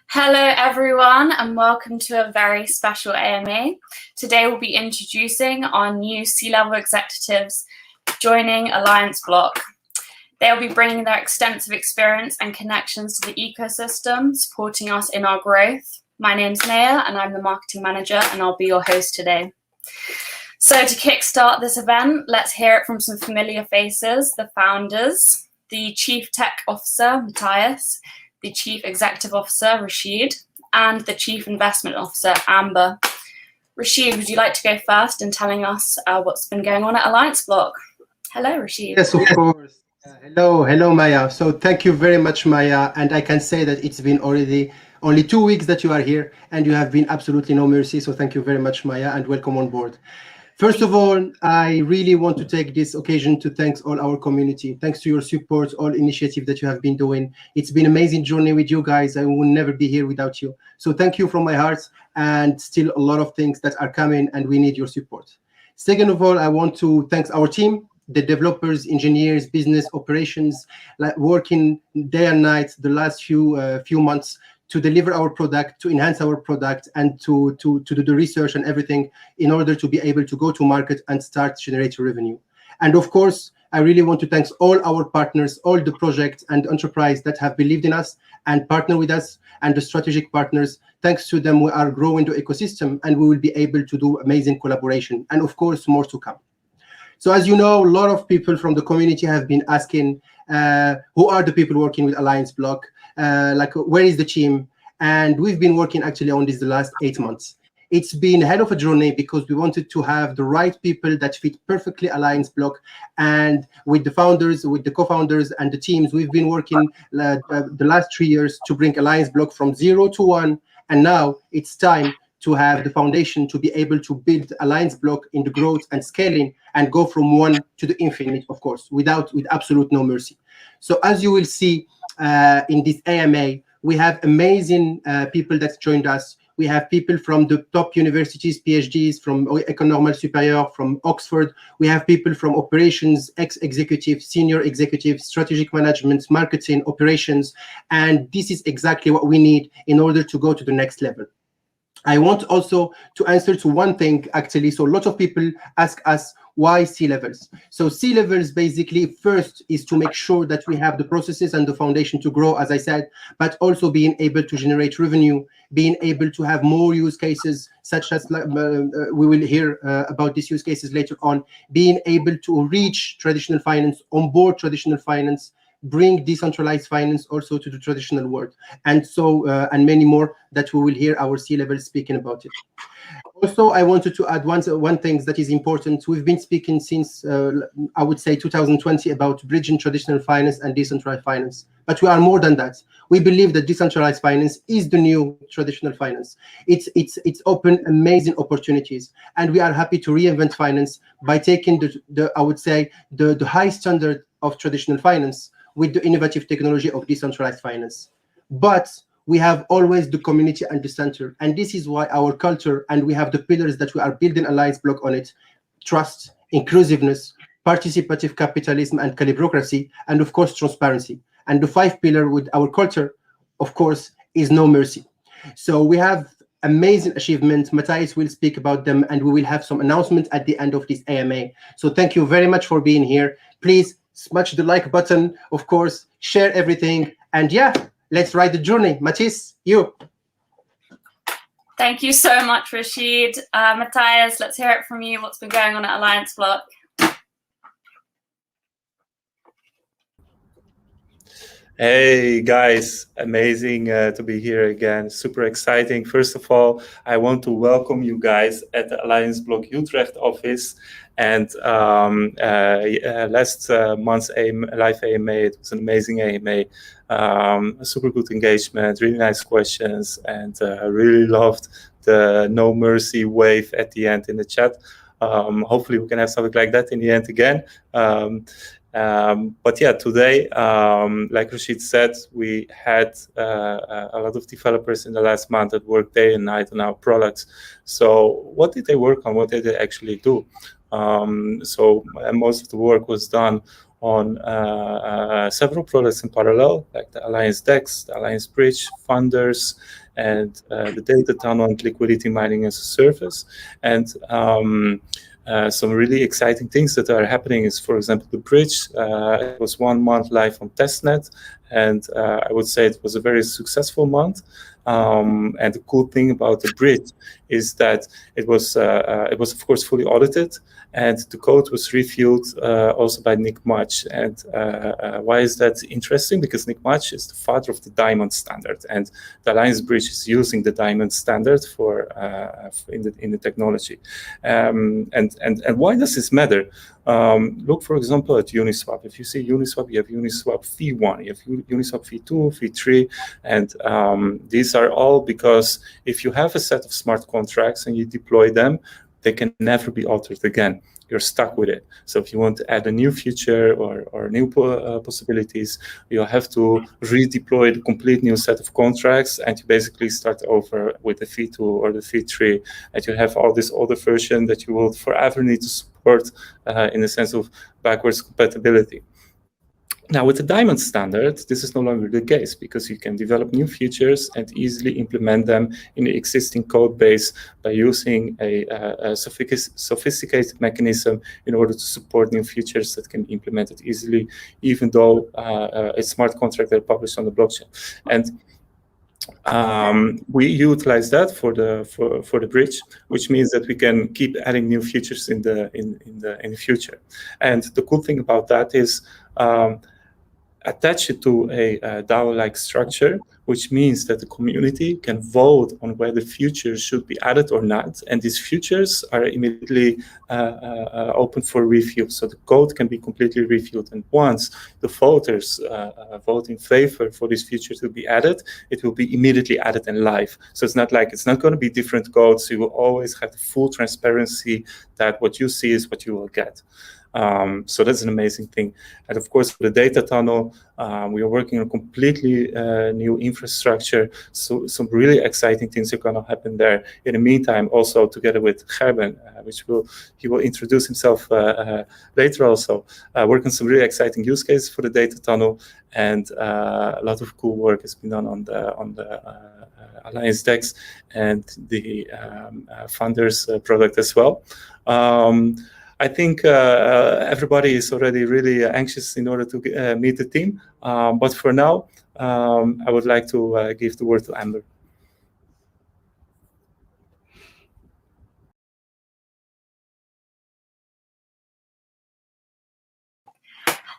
Hello everyone and welcome to a very special AMA. Today we'll be introducing our new C-level executives joining AllianceBlock. They'll be bringing their extensive experience and connections to the ecosystem, supporting us in our growth. My name's Naya and I'm the marketing manager and I'll be your host today. So to kickstart this event, let's hear it from some familiar faces, the founders, the Chief Tech Officer, Matthias, the Chief Executive Officer, Rachid, and the Chief Investment Officer, Amber. Rachid, would you like to go first in telling us what's been going on at AllianceBlock? Hello, Rachid. Yes, of course. Hello, Maya. So thank you very much, Maya. And I can say that it's been already only 2 weeks that you are here, and you have been absolutely no mercy. So thank you very much, Maya, and welcome on board. First of all, I really want to take this occasion to thank all our community. Thanks to your support, all initiative that you have been doing. It's been an amazing journey with you guys. I will never be here without you. So thank you from my heart, and still a lot of things that are coming and we need your support. Second of all, I want to thank our team, the developers, engineers, business operations, like working day and night the last few months to deliver our product, to enhance our product, and to do the research and everything in order to be able to go to market and start generating revenue. And of course, I really want to thank all our partners, all the projects and enterprise that have believed in us and partner with us, and the strategic partners. Thanks to them, we are growing the ecosystem and we will be able to do amazing collaboration. And of course, more to come. So as you know, a lot of people from the community have been asking, who are the people working with AllianceBlock? Like, where is the team? And we've been working actually on this the last 8 months. It's been a hell of a journey because we wanted to have the right people that fit perfectly AllianceBlock. And with the founders, with the co-founders and the teams, we've been working the last 3 years to bring AllianceBlock from 0 to 1. And now it's time to have the foundation to be able to build AllianceBlock in the growth and scaling and go from 1 to the infinite, of course, with absolute no mercy. So as you will see in this AMA, we have amazing people that joined us. We have people from the top universities, PhDs, from École Normale Supérieure, from Oxford. We have people from operations, ex-executive, senior executive, strategic management, marketing, operations. And this is exactly what we need in order to go to the next level. I want also to answer to one thing, actually. So a lot of people ask us, why C-levels? So C-levels basically first is to make sure that we have the processes and the foundation to grow, as I said, but also being able to generate revenue, being able to have more use cases, such as we will hear about these use cases later on, being able to reach traditional finance, onboard traditional finance, bring decentralized finance also to the traditional world, and so and many more that we will hear our C-level speaking about it. Also, I wanted to add one thing that is important. We've been speaking since I would say 2020 about bridging traditional finance and decentralized finance, but we are more than that. We believe that decentralized finance is the new traditional finance. It's open amazing opportunities, and we are happy to reinvent finance by taking the I would say the high standard of traditional finance with the innovative technology of decentralized finance. But we have always the community at the center. And this is why our culture, and we have the pillars that we are building AllianceBlock on it: trust, inclusiveness, participative capitalism and callibrocracy, and of course, transparency. And the 5th pillar with our culture, of course, is no mercy. So we have amazing achievements. Matthias will speak about them, and we will have some announcements at the end of this AMA. So thank you very much for being here. Please smash the like button, of course, share everything, and yeah, let's ride the journey. Matthias, you. Thank you so much, Rachid. Matthias, let's hear it from you. What's been going on at AllianceBlock? Hey guys, amazing to be here again. Super exciting. First of all, I want to welcome you guys at the AllianceBlock Utrecht office. And last month's live AMA, it was an amazing AMA, super good engagement, really nice questions, and I really loved the no mercy wave at the end in the chat. Hopefully we can have something like that in the end again. But yeah, today, like Rachid said, we had a lot of developers in the last month that worked day and night on our products. So what did they work on? What did they actually do? So most of the work was done on several products in parallel, like the Alliance DEX, the Alliance Bridge, funders, and the data tunnel and liquidity mining as a service. And some really exciting things that are happening is, for example, the bridge. It was 1 month live on testnet, and I would say it was a very successful month. And the cool thing about the bridge is that it was of course fully audited, and the code was reviewed also by Nick Mutch. And why is that interesting? Because Nick Mutch is the father of the diamond standard, and the Alliance Bridge is using the diamond standard for in the technology. And why does this matter? Look, for example, at Uniswap. If you see Uniswap, you have Uniswap V1, you have Uniswap V2, V3, and these are all because if you have a set of smart contracts and you deploy them, they can never be altered again. You're stuck with it. So if you want to add a new feature or new possibilities, you have to redeploy the complete new set of contracts, and you basically start over with the V2 or the V3, and you have all this older version that you will forever need to support in the sense of backwards compatibility. Now, with the diamond standard, this is no longer the case, because you can develop new features and easily implement them in the existing code base by using a sophisticated mechanism in order to support new features that can be implemented easily, even though it's smart contracts that are published on the blockchain. And we utilize that for the bridge, which means that we can keep adding new features in the future. And the cool thing about that is attach it to a DAO-like structure, which means that the community can vote on whether features should be added or not, and these features are immediately open for review. So the code can be completely reviewed, and once the voters vote in favor for this feature to be added, it will be immediately added and live. So it's not going to be different codes. You will always have the full transparency that what you see is what you will get. So that's an amazing thing. And of course, for the data tunnel, we are working on a completely new infrastructure. So some really exciting things are going to happen there. In the meantime, also together with Gerben, he will introduce himself later also, work on some really exciting use cases for the data tunnel. And a lot of cool work has been done on the Alliance DEX and the Founders product as well. I think everybody is already really anxious in order to meet the team. But for now, I would like to give the word to Amber.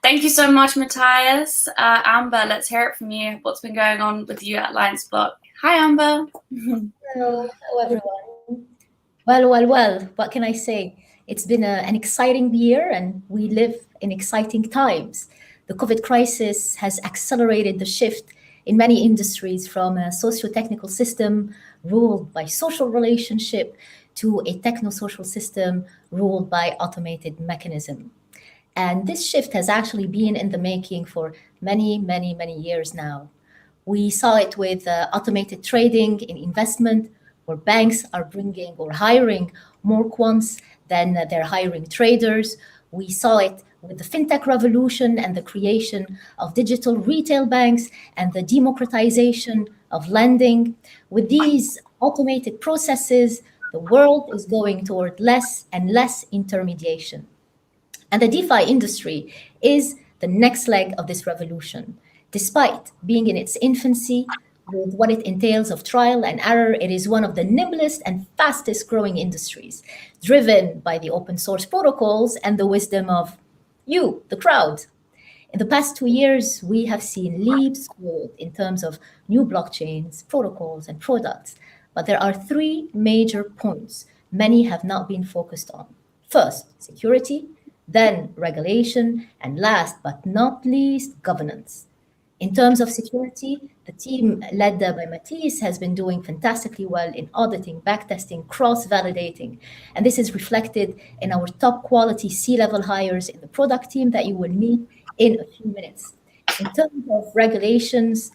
Thank you so much, Matthias. Amber, let's hear it from you. What's been going on with you at AllianceBlock? Hi, Amber. Hello everyone. Well, what can I say? It's been an exciting year, and we live in exciting times. The COVID crisis has accelerated the shift in many industries from a socio-technical system ruled by social relationship to a techno-social system ruled by automated mechanism. And this shift has actually been in the making for many years now. We saw it with automated trading in investment, where banks are bringing or hiring more quants than they're hiring traders. We saw it with the fintech revolution and the creation of digital retail banks and the democratization of lending. With these automated processes, the world is going toward less and less intermediation. And the DeFi industry is the next leg of this revolution. Despite being in its infancy, with what it entails of trial and error, it is one of the nimblest and fastest growing industries, driven by the open source protocols and the wisdom of you, the crowd. In the past 2 years, we have seen leaps forward in terms of new blockchains, protocols, and products. But there are 3 major points many have not been focused on. First, security, then regulation, and last but not least, governance. In terms of security, the team led by Matthias has been doing fantastically well in auditing, backtesting, cross-validating. And this is reflected in our top quality C-level hires in the product team that you will meet in a few minutes. In terms of regulations,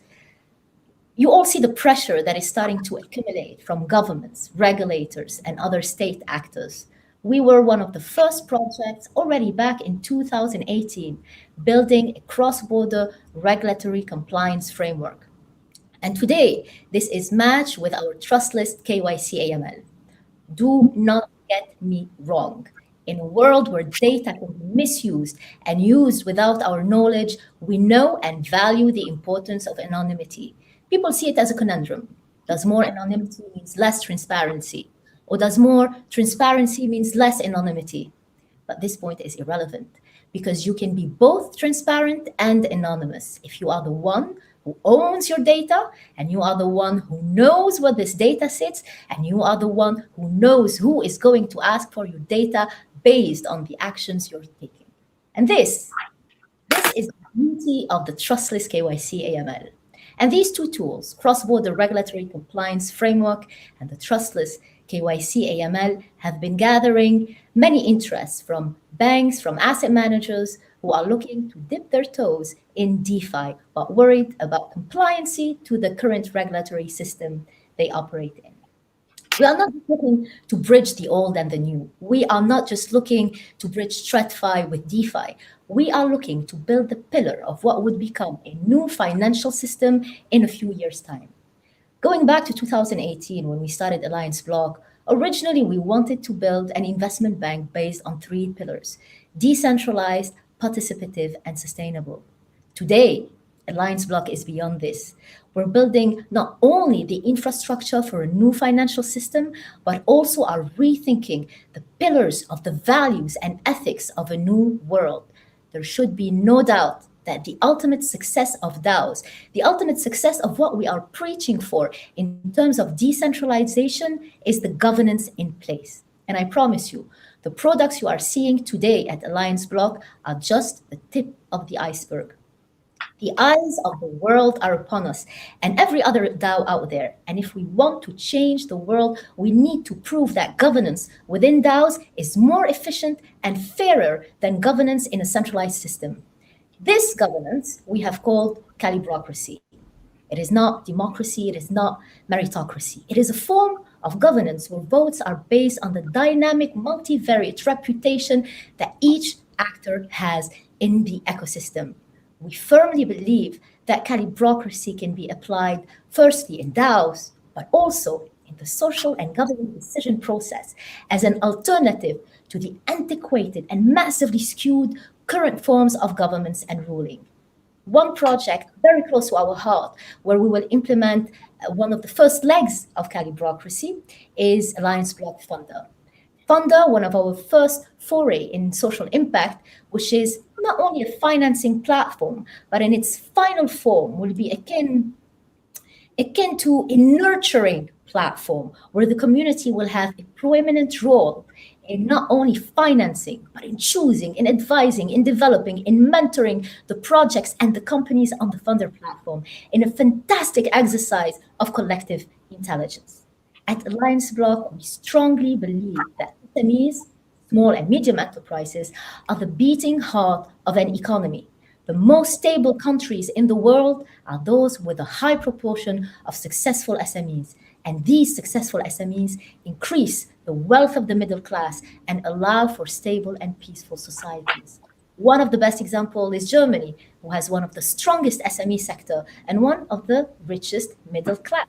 you all see the pressure that is starting to accumulate from governments, regulators, and other state actors. We were one of the first projects already back in 2018, building a cross-border regulatory compliance framework. And today, this is matched with our trustless KYC AML. Do not get me wrong. In a world where data can be misused and used without our knowledge, we know and value the importance of anonymity. People see it as a conundrum. Does more anonymity means less transparency? Or does more transparency means less anonymity? But this point is irrelevant because you can be both transparent and anonymous if you are the one who owns your data, and you are the one who knows where this data sits, and you are the one who knows who is going to ask for your data based on the actions you're taking. And this is the beauty of the trustless KYC AML. And these two tools, cross-border regulatory compliance framework and the trustless KYC AML, have been gathering many interests from banks, from asset managers who are looking to dip their toes in DeFi, but worried about compliancy to the current regulatory system they operate in. We are not looking to bridge the old and the new. We are not just looking to bridge TradFi with DeFi. We are looking to build the pillar of what would become a new financial system in a few years' time. Going back to 2018, when we started AllianceBlock, originally we wanted to build an investment bank based on 3 pillars: decentralized, participative, and sustainable. Today, AllianceBlock is beyond this. We're building not only the infrastructure for a new financial system, but also are rethinking the pillars of the values and ethics of a new world. There should be no doubt that the ultimate success of DAOs, the ultimate success of what we are preaching for in terms of decentralization, is the governance in place. And I promise you, the products you are seeing today at AllianceBlock are just the tip of the iceberg. The eyes of the world are upon us and every other DAO out there. And if we want to change the world, we need to prove that governance within DAOs is more efficient and fairer than governance in a centralized system. This governance we have called calibocracy. It is not democracy, it is not meritocracy. It is a form of governance where votes are based on the dynamic, multivariate reputation that each actor has in the ecosystem. We firmly believe that calibocracy can be applied firstly in DAOs, but also in the social and government decision process as an alternative to the antiquated and massively skewed current forms of governance and ruling. One project very close to our heart, where we will implement one of the first legs of calibocracy, is AllianceBlock Funder. Funder, one of our first foray in social impact, which is not only a financing platform, but in its final form will be akin to a nurturing platform where the community will have a prominent role in not only financing, but in choosing, in advising, in developing, in mentoring the projects and the companies on the Funder platform in a fantastic exercise of collective intelligence. At AllianceBlock, we strongly believe that SMEs, small and medium enterprises, are the beating heart of an economy. The most stable countries in the world are those with a high proportion of successful SMEs. And these successful SMEs increase the wealth of the middle class and allow for stable and peaceful societies. One of the best examples is Germany, who has one of the strongest SME sector and one of the richest middle class.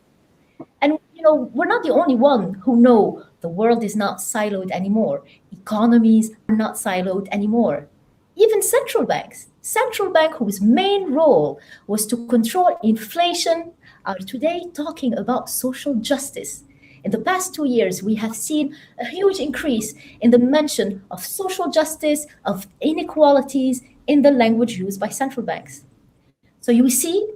And we're not the only one who know the world is not siloed anymore. Economies are not siloed anymore. Even central bank whose main role was to control inflation, are today talking about social justice. In the past 2 years, we have seen a huge increase in the mention of social justice, of inequalities in the language used by central banks. So you see,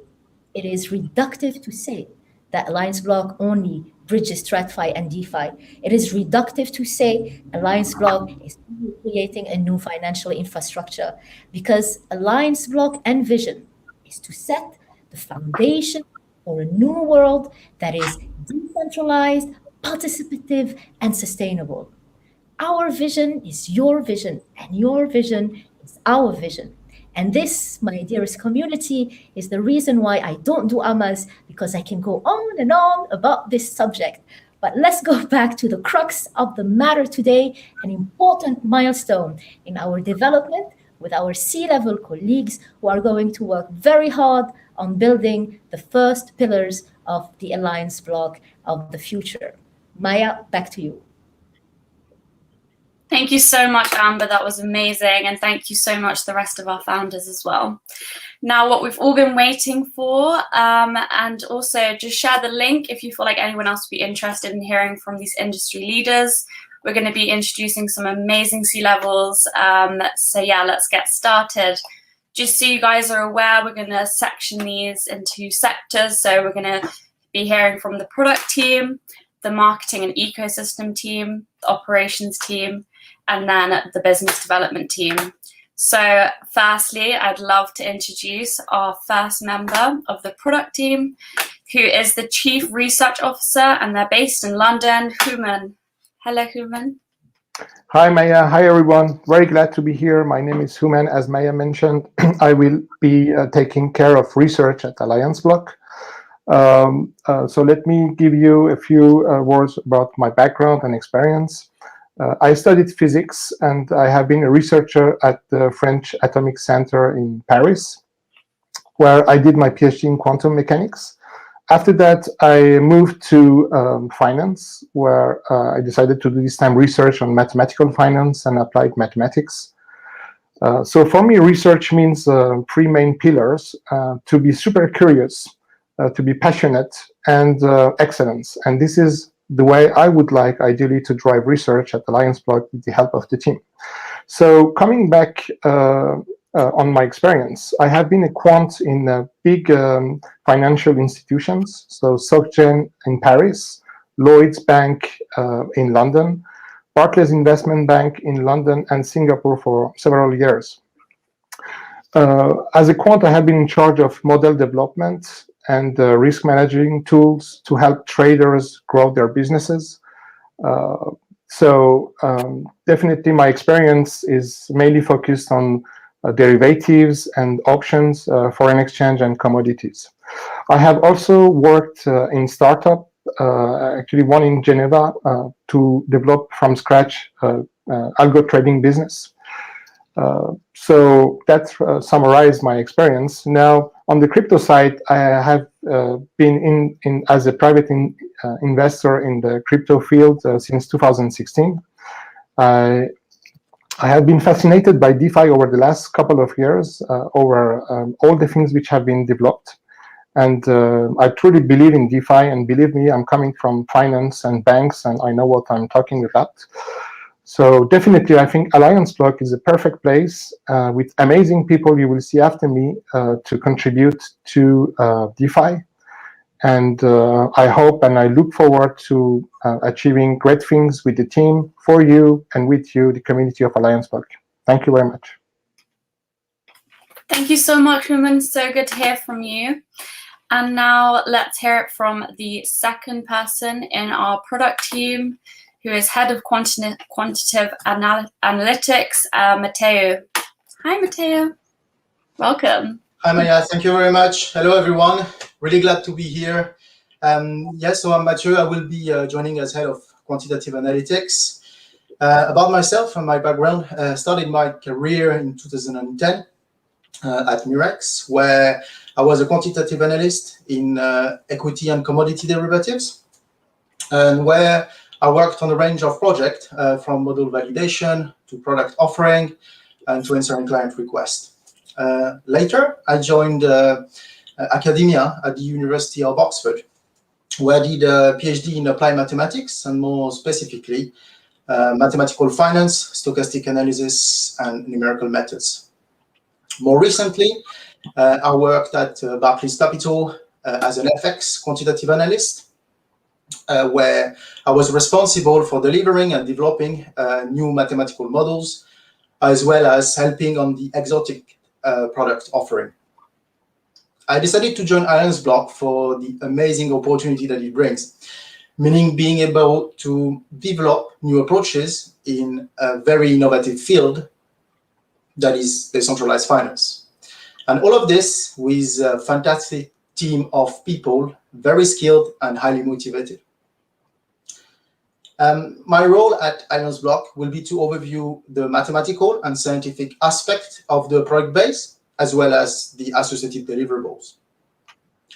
it is reductive to say that AllianceBlock only bridges TradFi and DeFi. It is reductive to say AllianceBlock is creating a new financial infrastructure, because AllianceBlock and vision is to set the foundation for a new world that is decentralized, participative, and sustainable. Our vision is your vision, and your vision is our vision. And this, my dearest community, is the reason why I don't do amas, because I can go on and on about this subject. But let's go back to the crux of the matter today, an important milestone in our development with our C-level colleagues who are going to work very hard on building the first pillars of the Alliance Block of the future. Maya, back to you. Thank you so much, Amber. That was amazing. And thank you so much to the rest of our founders as well. Now, what we've all been waiting for, and also just share the link if you feel like anyone else would be interested in hearing from these industry leaders. We're going to be introducing some amazing C-levels. So yeah, let's get started. Just so you guys are aware, we're going to section these into sectors. So we're going to be hearing from the product team, the marketing and ecosystem team, the operations team, and then the business development team. So firstly, I'd love to introduce our first member of the product team, who is the Chief Research Officer, and they're based in London, Houman. Hello, Houman. Hi, Maya. Hi, everyone. Very glad to be here. My name is Houman. As Maya mentioned, I will be taking care of research at AllianceBlock. So let me give you a few words about my background and experience. I studied physics, and I have been a researcher at the French Atomic Center in Paris, where I did my PhD in quantum mechanics. After that, I moved to finance, where I decided to do this time research on mathematical finance and applied mathematics. So for me, research means three main pillars: to be super curious, to be passionate, and excellence. And this is the way I would like, ideally, to drive research at AllianceBlock with the help of the team. So coming back on my experience, I have been a quant in big financial institutions, so SocGen in Paris, Lloyds Bank in London, Barclays Investment Bank in London and Singapore for several years. As a quant, I have been in charge of model development and risk managing tools to help traders grow their businesses. So definitely my experience is mainly focused on derivatives and options, foreign exchange and commodities. I have also worked in startup, actually one in Geneva, to develop from scratch algo trading business. So that summarized my experience. Now, on the crypto side, I have been in as a private investor in the crypto field since 2016. I have been fascinated by DeFi over the last couple of years, over all the things which have been developed. And I truly believe in DeFi, and believe me, I'm coming from finance and banks, and I know what I'm talking about. So definitely, I think AllianceBlock is a perfect place with amazing people you will see after me to contribute to DeFi. And I hope and I look forward to achieving great things with the team, for you, and with you, the community of AllianceBlock. Thank you very much. Thank you so much, Houman. So good to hear from you. And now let's hear it from the second person in our product team, who is head of quantitative analytics, Matthieu. Hi, Matthieu. Welcome. Hi, Maya. Thank you very much. Hello, everyone. Really glad to be here. Yes, so I'm Matthieu. I will be joining as head of quantitative analytics. About myself and my background, started my career in 2010 at Murex, where I was a quantitative analyst in equity and commodity derivatives, and where I worked on a range of projects from model validation to product offering and to answering client requests. Later, I joined academia at the University of Oxford, where I did a PhD in applied mathematics and more specifically, mathematical finance, stochastic analysis, and numerical methods. More recently, I worked at Barclays Capital as an FX quantitative analyst, where I was responsible for delivering and developing new mathematical models, as well as helping on the exotic product offering. I decided to join AllianceBlock for the amazing opportunity that it brings, meaning being able to develop new approaches in a very innovative field that is decentralized finance. And all of this with a fantastic team of people, very skilled and highly motivated. My role at AllianceBlock will be to overview the mathematical and scientific aspect of the product base, as well as the associated deliverables.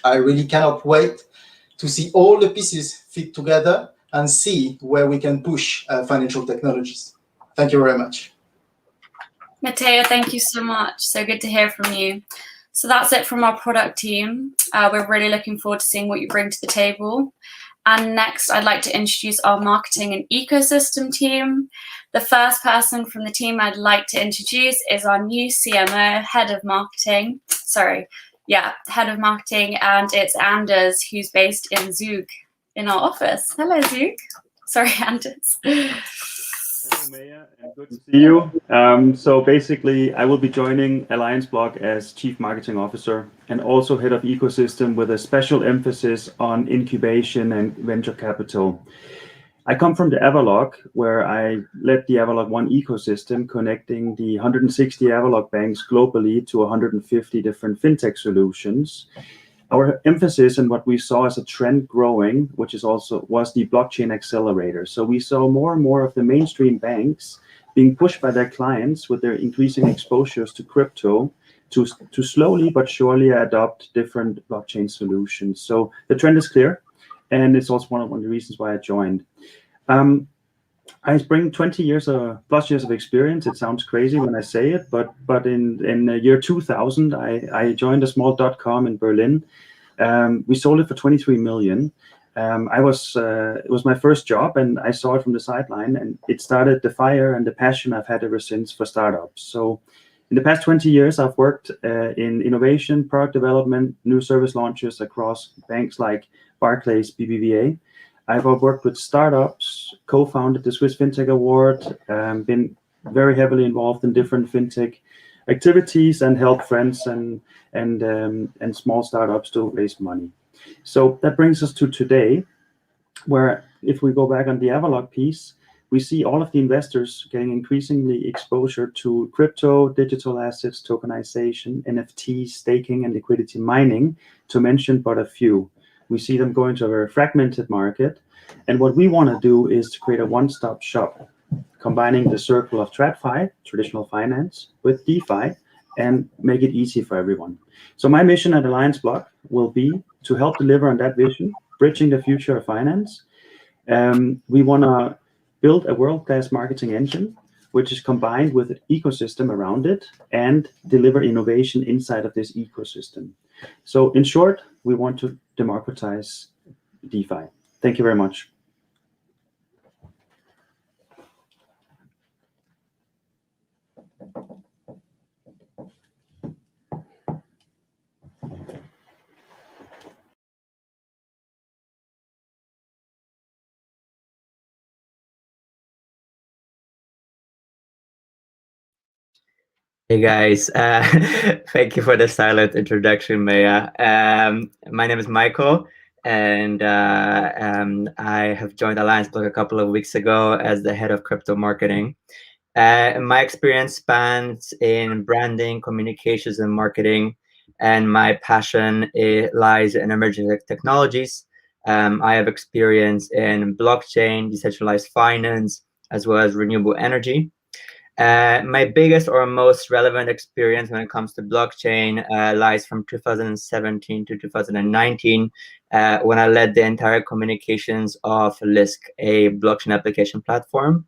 I really cannot wait to see all the pieces fit together and see where we can push financial technologies. Thank you very much. Matthieu, thank you so much. So good to hear from you. So that's it from our product team. We're really looking forward to seeing what you bring to the table. And next, I'd like to introduce our marketing and ecosystem team. The first person from the team I'd like to introduce is our new CMO, Head of Marketing, and it's Anders, who's based in Zug, in our office. Hello, Zug. Sorry, Anders. Hello, Maya, and good to see you. So basically, I will be joining AllianceBlock as Chief Marketing Officer and also Head of Ecosystem with a special emphasis on incubation and venture capital. I come from the Avalok, where I led the Avalok One ecosystem, connecting the 160 Avalok banks globally to 150 different fintech solutions. Our emphasis and what we saw as a trend growing, which was the blockchain accelerator. So we saw more and more of the mainstream banks being pushed by their clients with their increasing exposures to crypto to slowly but surely adopt different blockchain solutions. So the trend is clear, and it's also one of the reasons why I joined. I bring 20 plus years of experience. It sounds crazy when I say it, but in the year 2000, I joined a small .com in Berlin. We sold it for 23 million. It was my first job, and I saw it from the sideline, and it started the fire and the passion I've had ever since for startups. So in the past 20 years, I've worked in innovation, product development, new service launches across banks like Barclays, BBVA. I've worked with startups, co-founded the Swiss FinTech Award, been very heavily involved in different fintech activities, and helped friends and small startups to raise money. So that brings us to today, where if we go back on the Avalok piece, we see all of the investors getting increasingly exposure to crypto, digital assets, tokenization, NFTs, staking, and liquidity mining, to mention but a few. We see them going to a very fragmented market. And what we want to do is to create a one-stop shop, combining the circle of TradFi, traditional finance, with DeFi, and make it easy for everyone. So my mission at AllianceBlock will be to help deliver on that vision, bridging the future of finance. We want to build a world-class marketing engine, which is combined with an ecosystem around it, and deliver innovation inside of this ecosystem. So in short, we want to democratize DeFi. Thank you very much. Hey guys, thank you for the silent introduction, Maya. My name is Michael, and I have joined AllianceBlock a couple of weeks ago as the head of crypto marketing. My experience spans in branding, communications, and marketing, and my passion lies in emerging technologies. I have experience in blockchain, decentralized finance, as well as renewable energy. My biggest or most relevant experience when it comes to blockchain lies from 2017 to 2019, when I led the entire communications of Lisk, a blockchain application platform.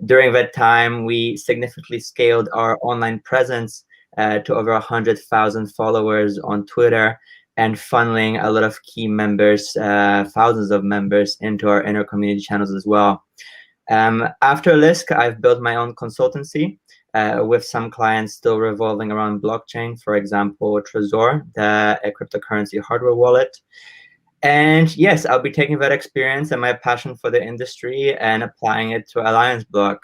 During that time, we significantly scaled our online presence to over 100,000 followers on Twitter, and funneling a lot of key members, thousands of members, into our inner community channels as well. After Lisk, I've built my own consultancy with some clients still revolving around blockchain, for example, Trezor, a cryptocurrency hardware wallet. And yes, I'll be taking that experience and my passion for the industry and applying it to AllianceBlock.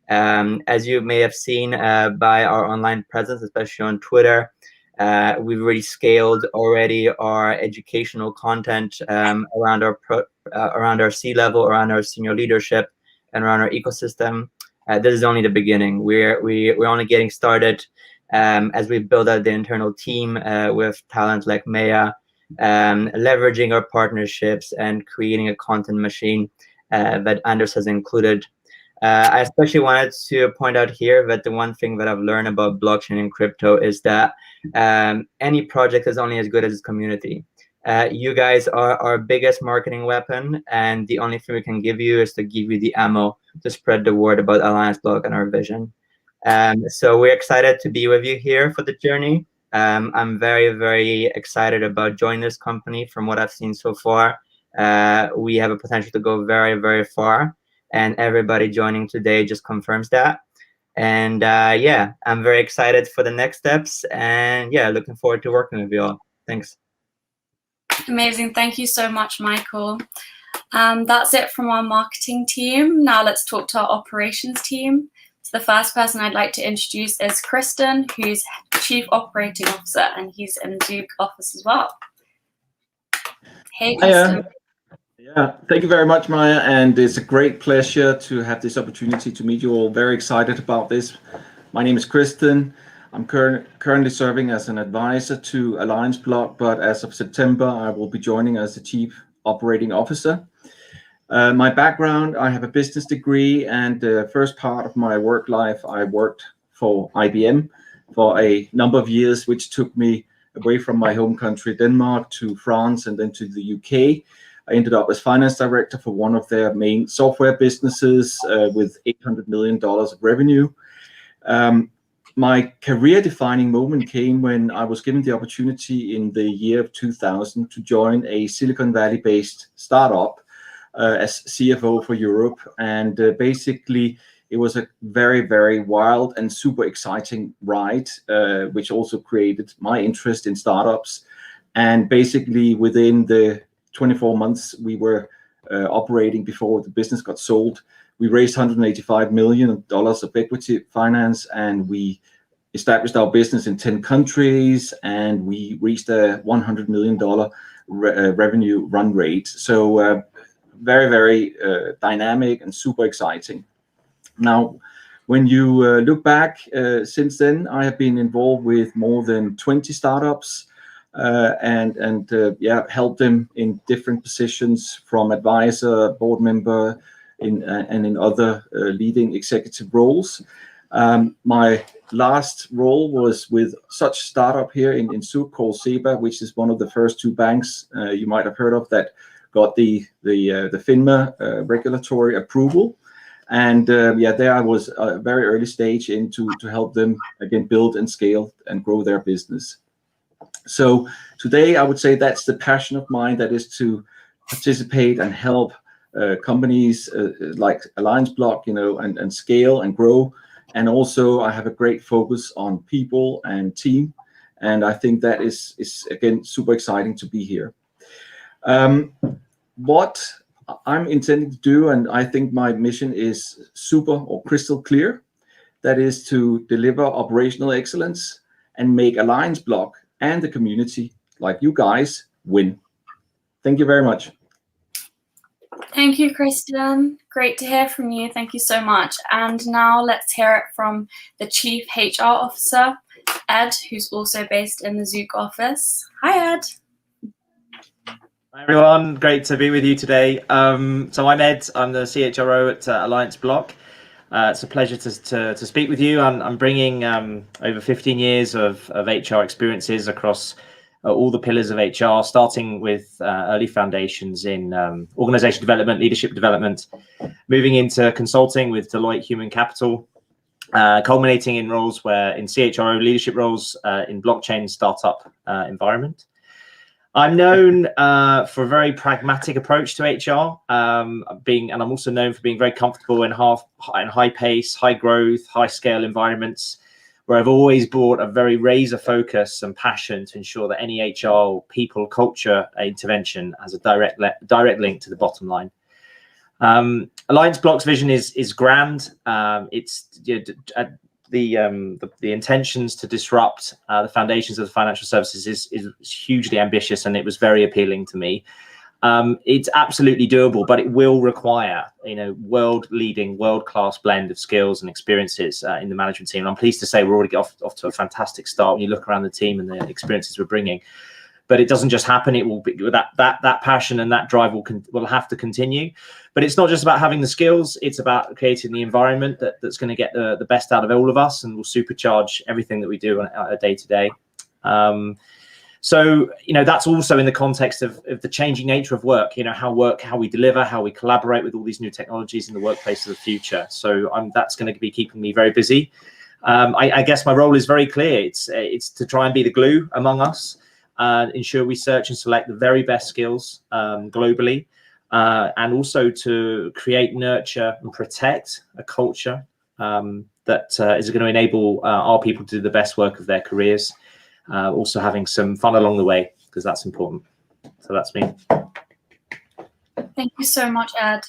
As you may have seen by our online presence, especially on Twitter, we've already scaled our educational content around our C-level, around our senior leadership, and around our ecosystem. This is only the beginning. We're only getting started as we build out the internal team with talent like Maya, leveraging our partnerships and creating a content machine that Anders has included. I especially wanted to point out here that the one thing that I've learned about blockchain and crypto is that any project is only as good as its community. You guys are our biggest marketing weapon, and the only thing we can give you is to give you the ammo to spread the word about AllianceBlock and our vision. So we're excited to be with you here for the journey. I'm very, very excited about joining this company. From what I've seen so far, we have a potential to go very, very far, and everybody joining today just confirms that. And yeah, I'm very excited for the next steps, and yeah, looking forward to working with you all. Thanks. Amazing. Thank you so much, Michael. That's it from our marketing team. Now let's talk to our operations team. So the first person I'd like to introduce is Christen, who's Chief Operating Officer, and he's in the Zug office as well. Hey, Christen. Yeah, thank you very much, Maya, and it's a great pleasure to have this opportunity to meet you all. Very excited about this. My name is Christen. I'm currently serving as an advisor to AllianceBlock, but as of September, I will be joining as the Chief Operating Officer. My background, I have a business degree, and the first part of my work life, I worked for IBM for a number of years, which took me away from my home country, Denmark, to France and then to the UK. I ended up as finance director for one of their main software businesses with $800 million of revenue. My career-defining moment came when I was given the opportunity in the year of 2000 to join a Silicon Valley-based startup as CFO for Europe. And basically, it was a very, very wild and super exciting ride, which also created my interest in startups. And basically, within the 24 months we were operating before the business got sold, we raised $185 million of equity finance, and we established our business in 10 countries, and we reached a $100 million revenue run rate. So very, very dynamic and super exciting. Now, when you look back since then, I have been involved with more than 20 startups and helped them in different positions, from advisor, board member, and in other leading executive roles. My last role was with such startup here in Zug called SEBA, which is one of the first two banks you might have heard of that got the FINMA regulatory approval. And there I was a very early stage to help them again build and scale and grow their business. So today I would say that's the passion of mine, that is to participate and help companies like AllianceBlock, and scale and grow. And also I have a great focus on people and team. And I think that is again, super exciting to be here. What I'm intending to do, and I think my mission is super or crystal clear, that is to deliver operational excellence and make AllianceBlock and the community, like you guys, win. Thank you very much. Thank you, Christen. Great to hear from you. Thank you so much. And now let's hear it from the Chief HR Officer, Ed, who's also based in the Zug office. Hi, Ed. Hi, everyone. Great to be with you today. So I'm Ed. I'm the CHRO at AllianceBlock. It's a pleasure to speak with you. I'm bringing over 15 years of HR experiences across all the pillars of HR, starting with early foundations in organization development, leadership development, moving into consulting with Deloitte Human Capital, culminating in roles where in CHRO leadership roles in blockchain startup environment. I'm known for a very pragmatic approach to HR, and I'm also known for being very comfortable in high pace, high growth, high scale environments, where I've always brought a very razor focus and passion to ensure that any HR people culture intervention has a direct link to the bottom line. AllianceBlock's vision is grand. It's the intentions to disrupt the foundations of the financial services is hugely ambitious, and it was very appealing to me. It's absolutely doable, but it will require world-leading, world-class blend of skills and experiences in the management team. And I'm pleased to say we're already off to a fantastic start when you look around the team and the experiences we're bringing. But it doesn't just happen. It will be that passion and that drive will have to continue. But it's not just about having the skills. It's about creating the environment that's going to get the best out of all of us and will supercharge everything that we do on a day-to-day. So, that's also in the context of the changing nature of work, how we deliver, how we collaborate with all these new technologies in the workplace of the future. So that's going to be keeping me very busy. I guess my role is very clear. It's to try and be the glue among us, ensure we search and select the very best skills globally, and also to create, nurture, and protect a culture that is going to enable our people to do the best work of their careers. Also having some fun along the way, because that's important. So that's me. Thank you so much, Ed.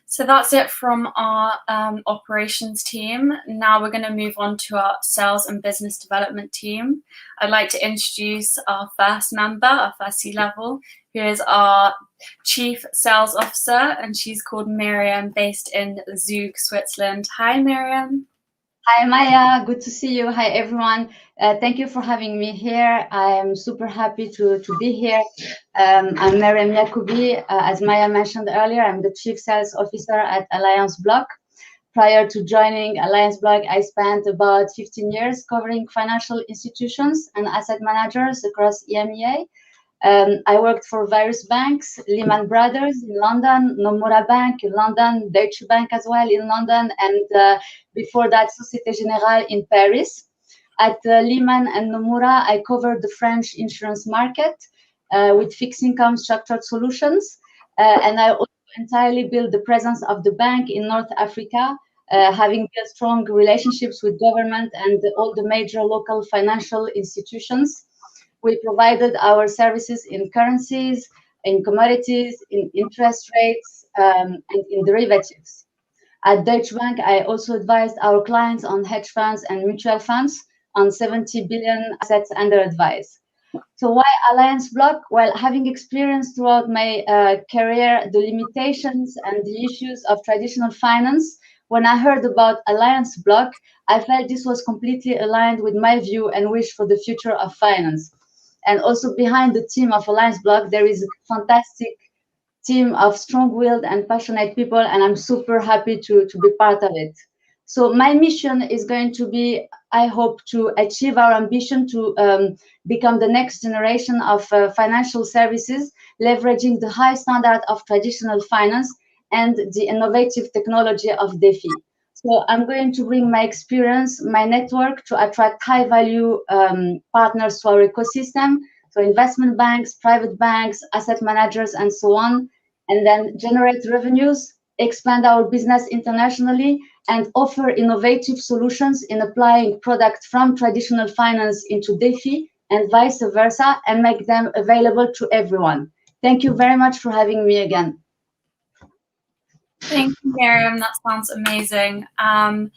So that's it from our operations team. Now we're going to move on to our sales and business development team. I'd like to introduce our first member, our first C-level, who is our Chief Sales Officer, and she's called Miriam, based in Zug, Switzerland. Hi, Miriam. Hi, Maya. Good to see you. Hi, everyone. Thank you for having me here. I am super happy to be here. I'm Miriam Yakubi. As Maya mentioned earlier, I'm the Chief Sales Officer at AllianceBlock. Prior to joining AllianceBlock, I spent about 15 years covering financial institutions and asset managers across EMEA. I worked for various banks, Lehman Brothers in London, Nomura Bank in London, Deutsche Bank as well in London, and before that, Société Générale in Paris. At Lehman and Nomura, I covered the French insurance market with fixed income structured solutions, and I also entirely built the presence of the bank in North Africa, having built strong relationships with government and all the major local financial institutions. We provided our services in currencies, in commodities, in interest rates, and in derivatives. At Deutsche Bank, I also advised our clients on hedge funds and mutual funds on 70 billion assets under advice. So why AllianceBlock? Well, having experienced throughout my career the limitations and the issues of traditional finance, when I heard about AllianceBlock, I felt this was completely aligned with my view and wish for the future of finance. And also behind the team of AllianceBlock, there is a fantastic team of strong-willed and passionate people, and I'm super happy to be part of it. So my mission is going to be, I hope, to achieve our ambition to become the next generation of financial services, leveraging the high standard of traditional finance and the innovative technology of DeFi. So I'm going to bring my experience, my network, to attract high-value partners to our ecosystem, so investment banks, private banks, asset managers, and so on, and then generate revenues, expand our business internationally, and offer innovative solutions in applying products from traditional finance into DeFi and vice versa, and make them available to everyone. Thank you very much for having me again. Thank you, Miriam. That sounds amazing. And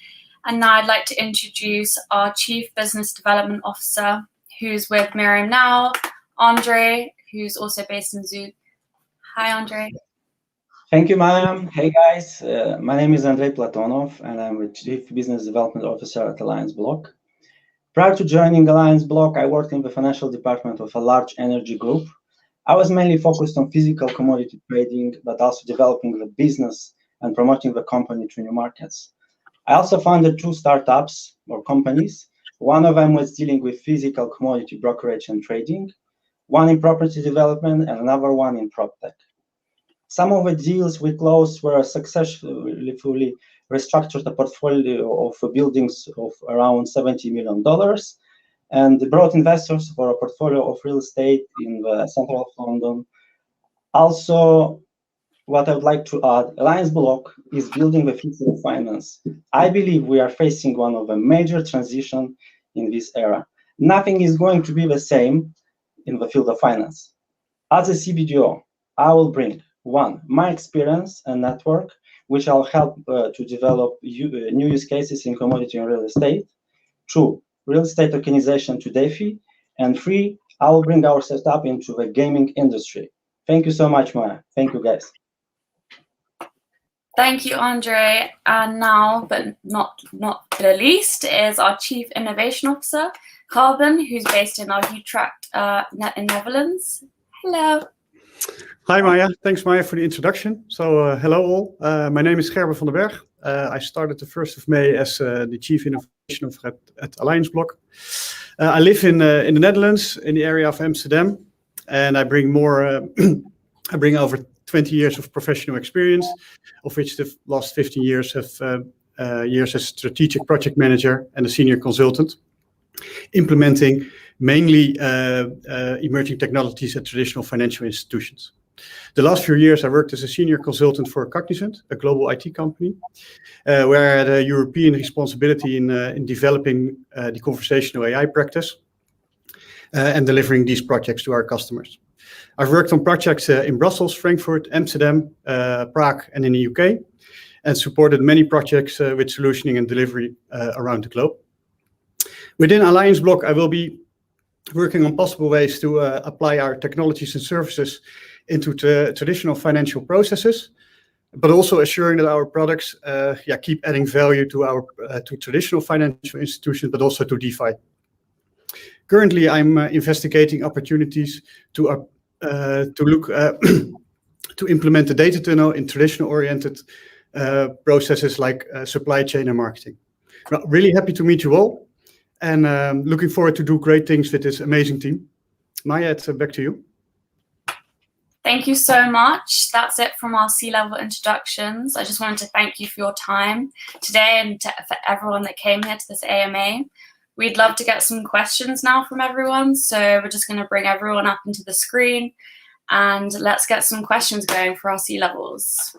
now I'd like to introduce our Chief Business Development Officer, who's with Miriam now, Andre, who's also based in Zug. Hi, Andre. Thank you, Mariam. Hey, guys. My name is Andrei Platonov, and I'm the Chief Business Development Officer at AllianceBlock. Prior to joining AllianceBlock, I worked in the financial department of a large energy group. I was mainly focused on physical commodity trading, but also developing the business and promoting the company to new markets. I also founded 2 startups or companies. One of them was dealing with physical commodity brokerage and trading, one in property development, and another one in PropTech. Some of the deals we closed were successfully fully restructured a portfolio of buildings of around $70 million, and brought investors for a portfolio of real estate in the center of London. Also, what I would like to add, AllianceBlock is building the future of finance. I believe we are facing one of the major transitions in this era. Nothing is going to be the same in the field of finance. As a CBDO, I will bring, 1, my experience and network, which I'll help to develop new use cases in commodity and real estate. 2, real estate tokenization to DeFi. And 3, I will bring our setup into the gaming industry. Thank you so much, Maya. Thank you, guys. Thank you, Andre. And now, but not the least, is our Chief Innovation Officer, Gerben, who's based in our Utrecht in Netherlands. Hello. Hi, Maya. Thanks, Maya, for the introduction. So, hello all. My name is Gerben van den Bergh. I started the 1st of May as the Chief Innovation Officer at AllianceBlock. I live in the Netherlands, in the area of Amsterdam, and I bring I bring over 20 years of professional experience, of which the last 15 years have years as strategic project manager and a senior consultant, implementing mainly emerging technologies at traditional financial institutions. The last few years, I worked as a senior consultant for Cognizant, a global IT company, where I had a European responsibility in developing the conversational AI practice and delivering these projects to our customers. I've worked on projects in Brussels, Frankfurt, Amsterdam, Prague, and in the UK, and supported many projects with solutioning and delivery around the globe. Within AllianceBlock, I will be working on possible ways to apply our technologies and services into traditional financial processes, but also assuring that our products keep adding value to traditional financial institutions, but also to DeFi. Currently, I'm investigating opportunities to look to implement the data tunnel in traditional-oriented processes like supply chain and marketing. Well, really happy to meet you all, and looking forward to do great things with this amazing team. Maya, it's back to you. Thank you so much. That's it from our C-level introductions. I just wanted to thank you for your time today and for everyone that came here to this AMA. We'd love to get some questions now from everyone, so we're just going to bring everyone up into the screen and let's get some questions going for our C-levels.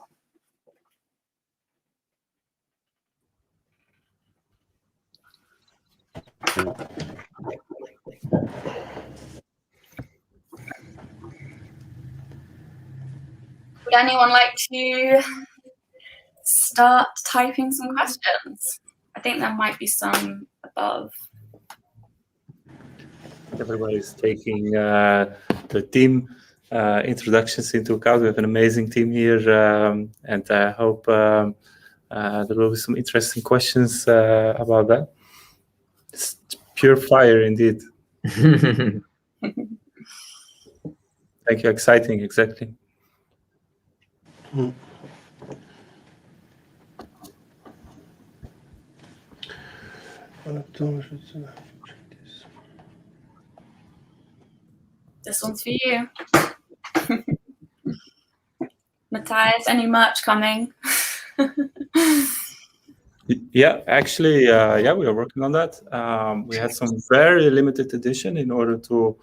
Would anyone like to start typing some questions? I think there might be some above. Everybody's taking the team introductions into account. We have an amazing team here, and I hope there will be some interesting questions about that. It's pure fire indeed. Thank you. Exciting, exactly. This one's for you. Matthias, any merch coming? Yeah, actually, we are working on that. We had some very limited edition in order to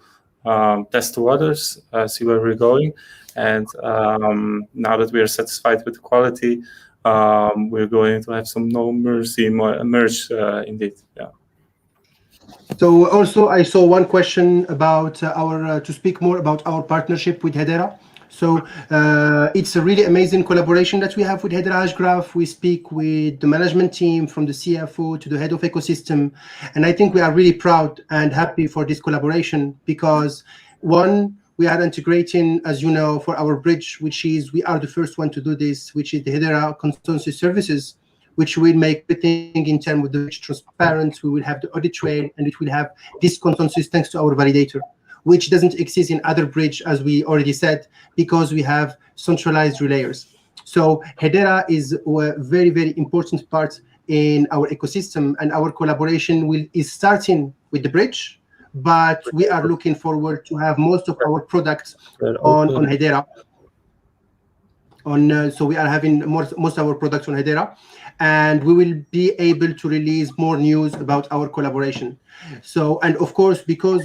test the waters, see where we're going. And now that we are satisfied with the quality, we're going to have some no mercy merch indeed. Yeah. So also I saw one question about to speak more about our partnership with Hedera. So it's a really amazing collaboration that we have with Hedera Hashgraph. We speak with the management team from the CFO to the head of ecosystem. And I think we are really proud and happy for this collaboration because one, we are integrating, as you know, for our bridge, which is, we are the first one to do this, which is the Hedera Consensus Services, which will make everything in terms of the bridge transparent. We will have the audit trail, and it will have this consensus thanks to our validator, which doesn't exist in other bridge, as we already said, because we have centralized relayers. So Hedera is a very, very important part in our ecosystem, and our collaboration is starting with the bridge, but we are looking forward to have most of our products on Hedera. So we are having most of our products on Hedera, and we will be able to release more news about our collaboration. So, and of course, because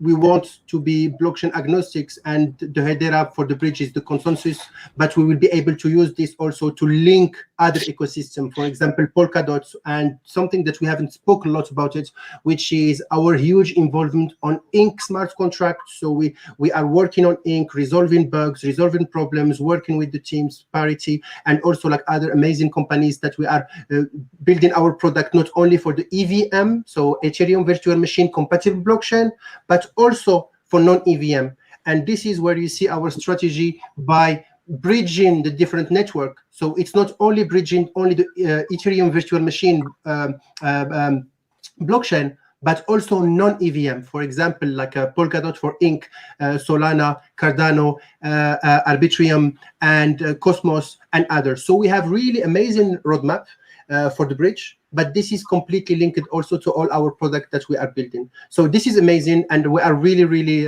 we want to be blockchain agnostics, and the Hedera for the bridge is the consensus, but we will be able to use this also to link other ecosystem, for example, Polkadot, and something that we haven't spoken a lot about it, which is our huge involvement on Ink smart contracts. So we are working on Ink, resolving bugs, resolving problems, working with the teams, Parity, and also like other amazing companies that we are building our product not only for the EVM, so Ethereum virtual machine compatible blockchain, but also for non-EVM. And this is where you see our strategy by bridging the different network. So it's not only bridging only the Ethereum virtual machine blockchain, but also non-EVM, for example, like Polkadot for Ink, Solana, Cardano, Arbitrium, and Cosmos, and others. So we have really amazing roadmap, for the bridge, but this is completely linked also to all our product that we are building. So this is amazing, and we are really, really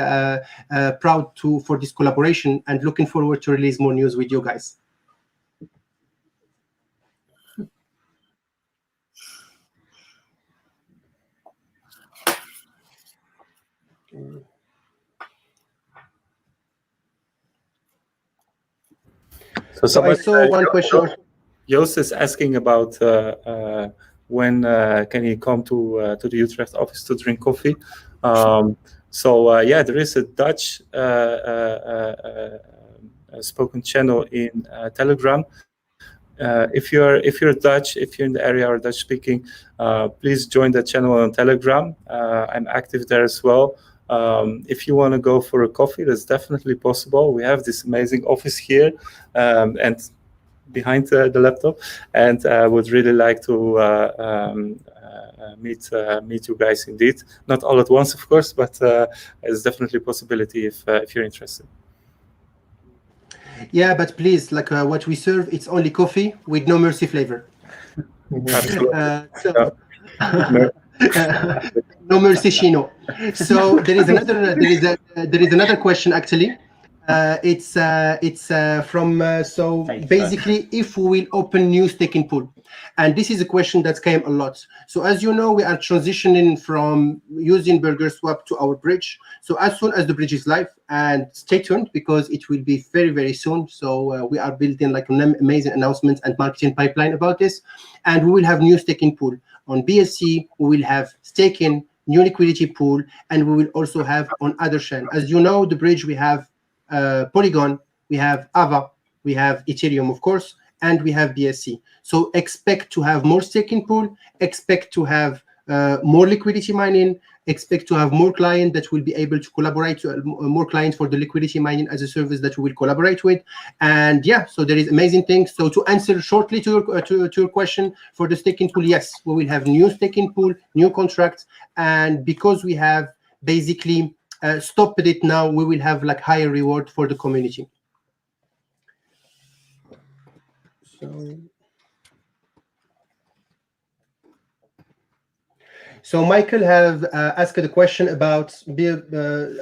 proud for this collaboration and looking forward to release more news with you guys. So I saw one question. Joost is asking about when can he come to the Utrecht office to drink coffee. Yeah, there is a Dutch spoken channel in Telegram. If you're Dutch, if you're in the area or Dutch speaking, please join the channel on Telegram. I'm active there as well. If you want to go for a coffee, that's definitely possible. We have this amazing office here and behind the laptop, and I would really like to meet you guys indeed. Not all at once, of course, but it's definitely a possibility if you're interested. Yeah, but please, like what we serve, it's only coffee with no mercy flavor. Absolutely. No mercy chino. So there is another question actually. It's from basically if we will open new staking pool, and this is a question that came a lot. So as you know, we are transitioning from using Bergh swap to our bridge. So as soon as the bridge is live, and stay tuned because it will be very, very soon. So we are building like an amazing announcement and marketing pipeline about this, and we will have new staking pool on BSC. We will have staking, new liquidity pool, and we will also have on other chain. As you know, the bridge we have Polygon, we have Ava, we have Ethereum, of course, and we have BSC. So expect to have more staking pool, expect to have more liquidity mining, expect to have more clients that will be able to collaborate, more clients for the liquidity mining as a service that we will collaborate with. And yeah, so there is amazing things. So to answer shortly to your question for the staking pool, yes, we will have new staking pool, new contracts, and because we have basically stopped it now, we will have like higher reward for the community. So Michael have asked a question about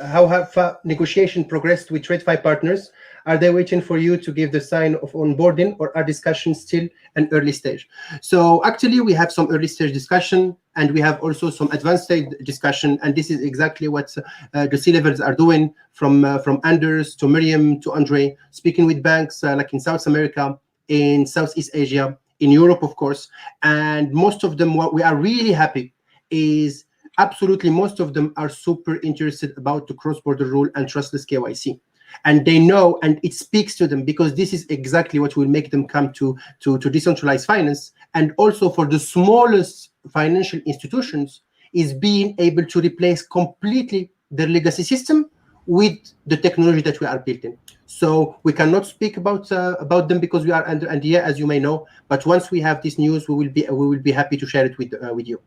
how have negotiation progressed with TradFi partners. Are they waiting for you to give the sign of onboarding, or are discussions still an early stage? So actually, we have some early stage discussion, and we have also some advanced stage discussion, and this is exactly what the C-levels are doing, from Anders to Miriam to Andre, speaking with banks like in South America, in Southeast Asia, in Europe, of course, and most of them, what we are really happy is absolutely most of them are super interested about the cross-border rule and trustless KYC. And they know, and it speaks to them, because this is exactly what will make them come to decentralized finance. And also for the smallest financial institutions is being able to replace completely their legacy system with the technology that we are building. So we cannot speak about them because we are under NDA, as you may know. But once we have this news, we will be happy to share it with you.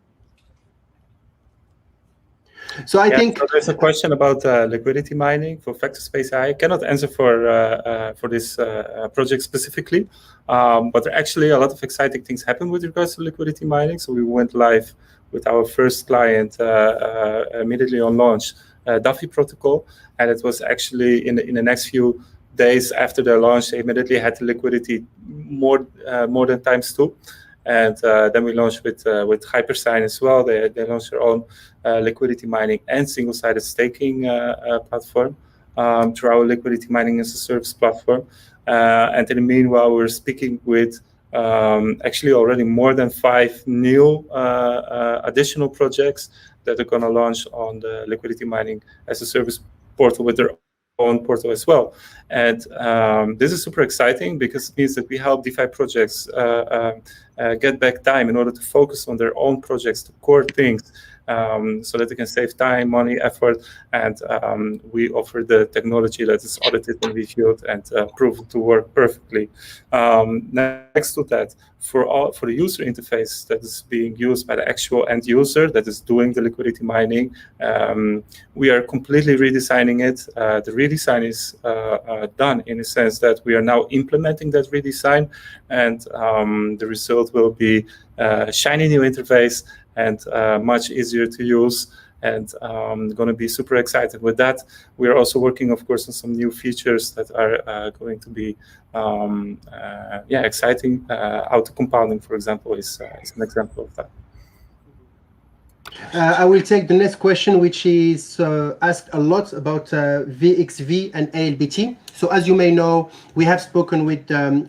So I think so there's a question about liquidity mining for Factor Space AI. I cannot answer for this project specifically, but there are actually a lot of exciting things happen with regards to liquidity mining. So we went live with our first client immediately on launch, Duffy protocol, and it was actually in the next few days after their launch, they immediately had the liquidity more than ×2. And then we launched with Hypersign as well. They launched their own liquidity mining and single-sided staking platform through our liquidity mining as a service platform. And in the meanwhile, we're speaking with actually already more than 5 new additional projects that are going to launch on the liquidity mining as a service portal with their own portal as well. And this is super exciting because it means that we help DeFi projects get back time in order to focus on their own projects, the core things, so that they can save time, money, effort, and we offer the technology that is audited and reviewed and proven to work perfectly. Next to that, for the user interface that is being used by the actual end user that is doing the liquidity mining, we are completely redesigning it. The redesign is done in a sense that we are now implementing that redesign, and the result will be a shiny new interface and much easier to use, and going to be super excited with that. We are also working, of course, on some new features that are going to be exciting. Auto compounding, for example, is an example of that. I will take the next question, which is asked a lot about VXV and ALBT. So as you may know, we have spoken with the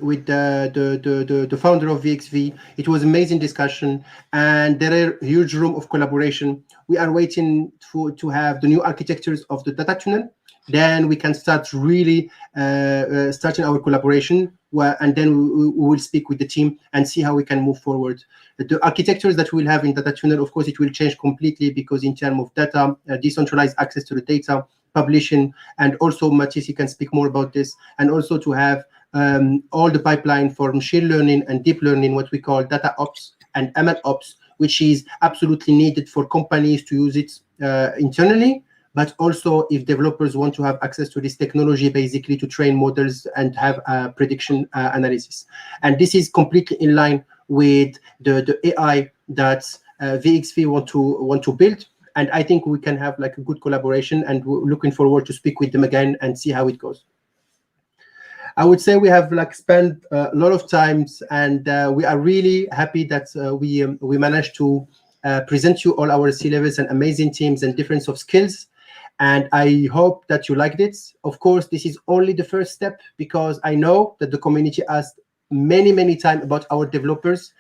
founder of VXV. It was amazing discussion, and there are huge room of collaboration. We are waiting to have the new architectures of the data tunnel. Then we can start really starting our collaboration, and then we will speak with the team and see how we can move forward. The architectures that we'll have in data tunnel, of course, it will change completely, because in terms of data, decentralized access to the data, publishing, and also Matthias, you can speak more about this, and also to have all the pipeline for machine learning and deep learning, what we call data ops and ML ops, which is absolutely needed for companies to use it internally, but also if developers want to have access to this technology, basically to train models and have prediction analysis. And this is completely in line with the AI that VXV want to build. And I think we can have like a good collaboration, and we're looking forward to speak with them again and see how it goes. I would say we have like spent a lot of times, and we are really happy that we managed to present you all our C-levels and amazing teams and difference of skills. And I hope that you liked it. Of course, this is only the first step, because I know that the community asked many times about our developers.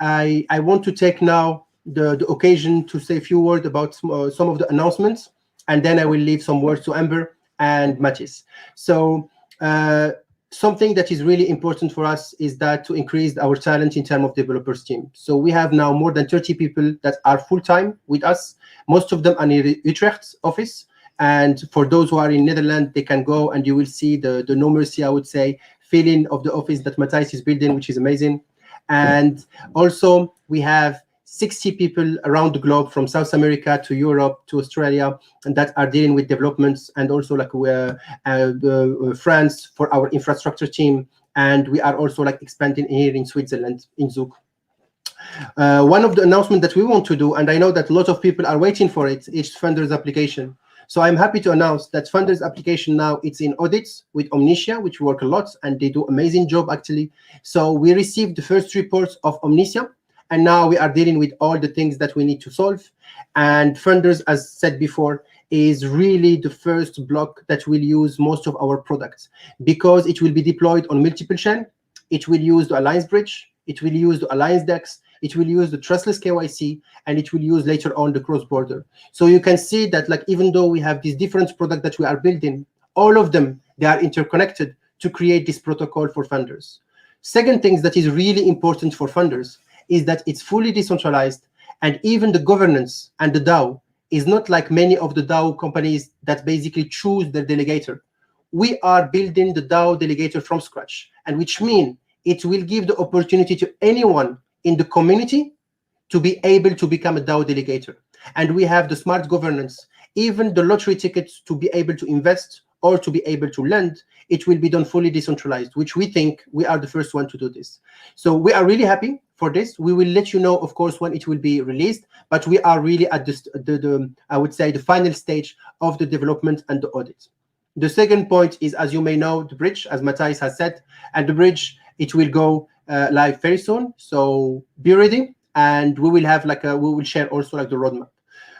I want to take now the occasion to say a few words about some of the announcements, and then I will leave some words to Amber and Matthias. So something that is really important for us is that to increase our talent in terms of developers team. So we have now more than 30 people that are full-time with us. Most of them are in Utrecht office. And for those who are in Netherlands, they can go and you will see the no mercy, I would say, feeling of the office that Matthias is building, which is amazing. And also we have 60 people around the globe, from South America to Europe to Australia, and that are dealing with developments, and also like France for our infrastructure team. And we are also like expanding here in Switzerland, in Zug. One of the announcements that we want to do, and I know that a lot of people are waiting for it, is Funders application. So I'm happy to announce that Funders application now it's in audits with Omnitia, which work a lot, and they do amazing job actually. So we received the first reports of Omnitia, and now we are dealing with all the things that we need to solve. And Funders, as said before, is really the first block that will use most of our products, because it will be deployed on multiple chain. It will use the Alliance Bridge, it will use the Alliance DEX, it will use the trustless KYC, and it will use later on the cross-border. So you can see that like even though we have these different products that we are building, all of them, they are interconnected to create this protocol for Funders. Second thing that is really important for Funders is that it's fully decentralized, and even the governance and the DAO is not like many of the DAO companies that basically choose their delegator. We are building the DAO delegator from scratch, and which means it will give the opportunity to anyone in the community to be able to become a DAO delegator. And we have the smart governance, even the lottery tickets to be able to invest or to be able to lend, it will be done fully decentralized, which we think we are the first one to do this. So we are really happy for this. We will let you know, of course, when it will be released, but we are really at I would say, the final stage of the development and the audit. The second point is, as you may know, the bridge, as Matthias has said, and the bridge, it will go live very soon. So be ready, and we will have we will share also like the roadmap.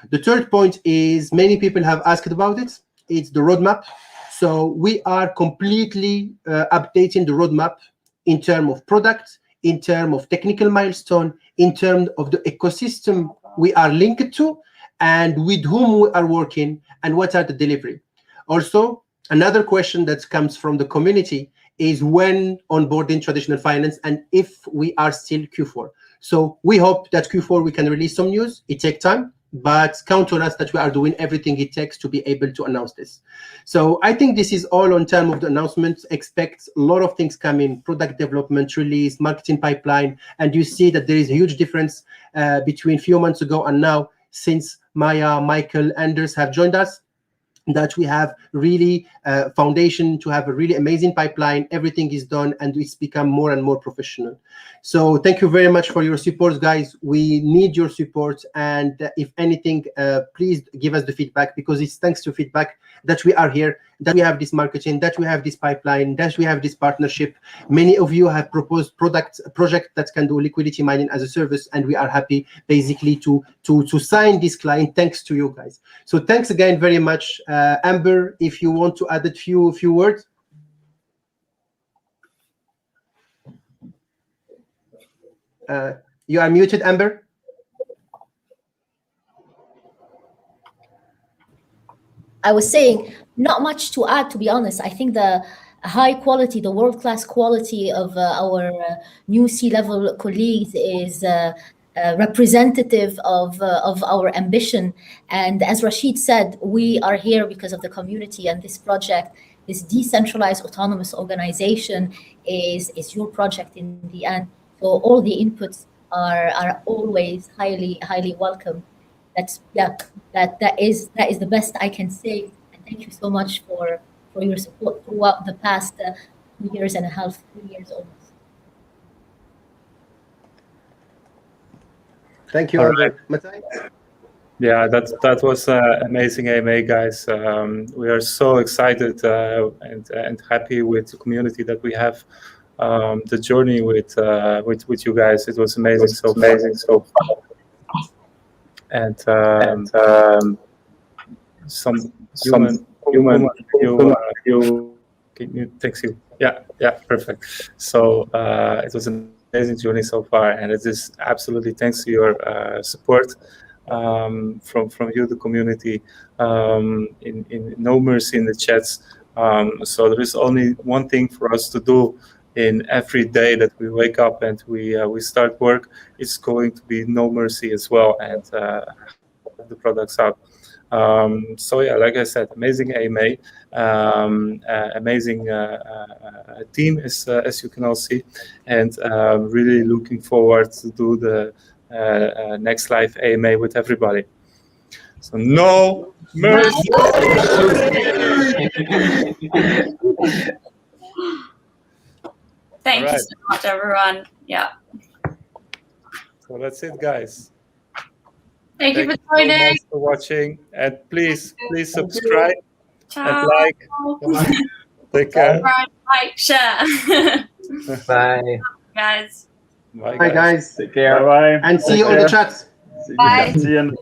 The third point is, many people have asked about it. It's the roadmap. So we are completely updating the roadmap in terms of product, in terms of technical milestone, in terms of the ecosystem we are linked to, and with whom we are working, and what are the delivery. Also, another question that comes from the community is when onboarding traditional finance, and if we are still Q4. So we hope that Q4 we can release some news. It takes time, but count on us that we are doing everything it takes to be able to announce this. So I think this is all on terms of the announcements. Expect a lot of things coming, product development, release, marketing pipeline, and you see that there is a huge difference between a few months ago and now, since Maya, Michael, Anders have joined us, that we have really foundation to have a really amazing pipeline. Everything is done and it's become more and more professional. So thank you very much for your support, guys. We need your support, and if anything, please give us the feedback, because it's thanks to feedback that we are here, that we have this marketing, that we have this pipeline, that we have this partnership. Many of you have proposed project that can do liquidity mining as a service, and we are happy basically to sign this client thanks to you guys. So thanks again very much. Amber, if you want to add a few words. You are muted, Amber. I was saying, not much to add, to be honest. I think the high quality, the world-class quality of our new C-level colleagues is representative of our ambition. And as Rachid said, we are here because of the community, and this project, this decentralized autonomous organization is your project in the end. So all the inputs are always highly welcome. That is the best I can say. And thank you so much for your support throughout the past 2 years and a half, 3 years almost. Thank you, Matthijs. Yeah, that was amazing AMA, guys. We are so excited and happy with the community that we have. The journey with you guys, it was amazing. So far. And some human thanks you. Yeah, perfect. So it was an amazing journey so far, and it is absolutely thanks to your support from you, the community, in no mercy in the chats. So there is only one thing for us to do in every day that we wake up and we start work. It's going to be no mercy as well, and the products out. So yeah, like I said, amazing AMA, amazing team, as you can all see, and really looking forward to do the next live AMA with everybody. So no mercy. Thank you so much, everyone. Yeah. So that's it, guys. Thank you for joining. joining. Thanks for watching, and please subscribe and like. Take care. Like, share. Bye. Guys. Bye, guys. Take care. Bye. And see you on the chats. Bye. See you.